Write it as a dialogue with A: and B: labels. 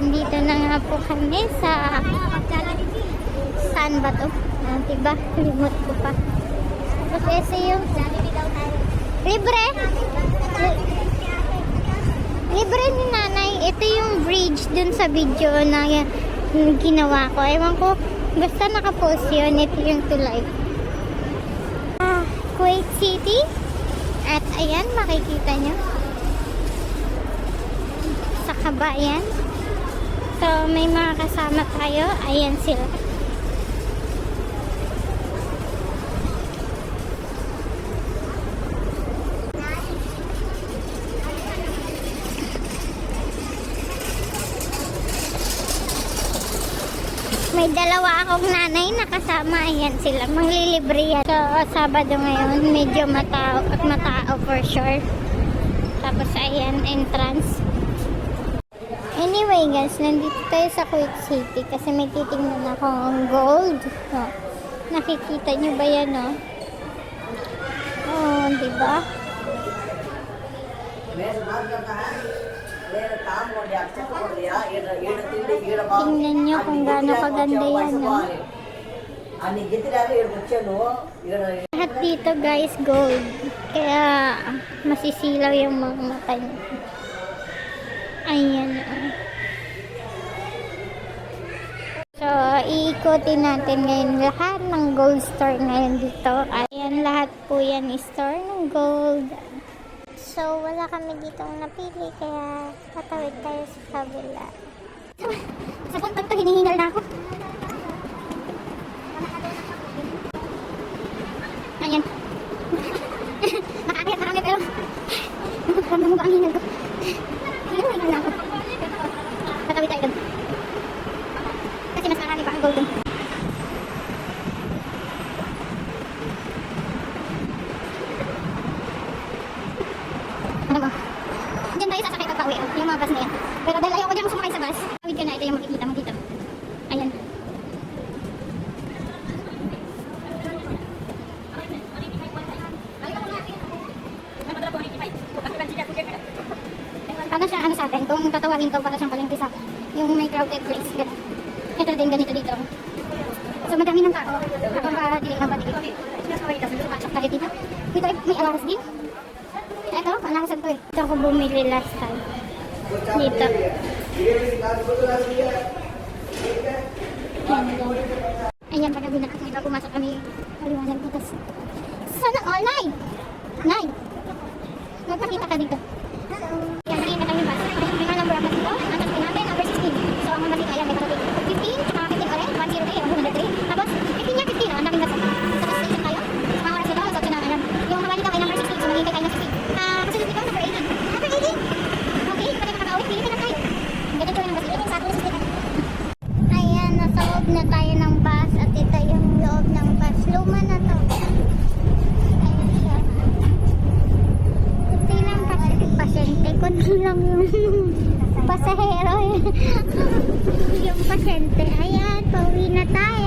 A: andito na nga po kami sa saan ba to? Diba? Limot ko pa. Tapos ese yung libre? Libre ni nanay. Ito yung bridge dun sa video na ginawa ko. Ewan ko, basta nakapost yun. Ito yung to life. Kuwait City. At ayan, makikita nyo. Sa kabayan. So, may mga kasama tayo. Ayan sila. May dalawa akong nanay na kasama. Ayan sila. Manglilibre yan. So, Sabado ngayon. Medyo matao for sure. Tapos, ayan, entrance. Anyway guys, nandito tayo sa Kuwait City kasi may titingnan akong gold. Oh, nakikita nyo ba yan, no? Oh, diba? Tingnan nyo kung gaano kaganda yan, no? Lahat dito guys, gold. Kaya masisilaw yung mga mata nyo. Ayan. So, iikotin natin ngayon lahat ng gold store ngayon dito. Ayan, lahat po yan store ng gold. So, wala kami dito napili, kaya tatawid tayo sa kabila. Sa pagtag to, hinihingal na ako. Ayan. Nakakit pero ramdam ko ang hingal ko. Hingal na ako. Tatawid tayo doon. Kasi mas marami pa ang gold doon. Ano ba? Diyan tayo sasakay pagka-uwi, yung mga bus na yan. Pero dahil ayaw ko dyan sumakay sa bus, tawid ka na, ito yung makikita mo dito. Ayan. Para siya ano sa atin, kung tatawagin ko para siyang palengke sa yung may crowded place. Ito din ganito dito. So madami ng tao. Habang dilig ng patigil. Pasok tayo dito. Dito may alaras din. Ito, alarasan to eh. Ito ako bumili last time. Dito. Ayan, pagkabi na kasi diba pumasok kami. Paliwanag dito. Sana all night! Night! Magpakita ka dito. Yan, nakita kami bus. May mga number up dito. Ang sasakin natin, number 16. So, ang mga dito, ayan, may parating. 15, tsaka 15 ulit, 103, 103. Tapos, 15 niya, 15, ang daming bus. Tapos, station tayo. Mga oras dito, so, ayan. Yung mga dito ay number 16, so, maghihintay tayo ng 16. Kasunod dito, number 18. Number 18! Okay, pati makakaulit, pili ka na tayo. Ganito yung number 18, sa atin, 16. Ayan, nasa loob na tayo ng bus at ito yung loob ng bus. Luma na to. Kunti lang yung pasahero yung pasyente. Ayan, pauwi na tayo.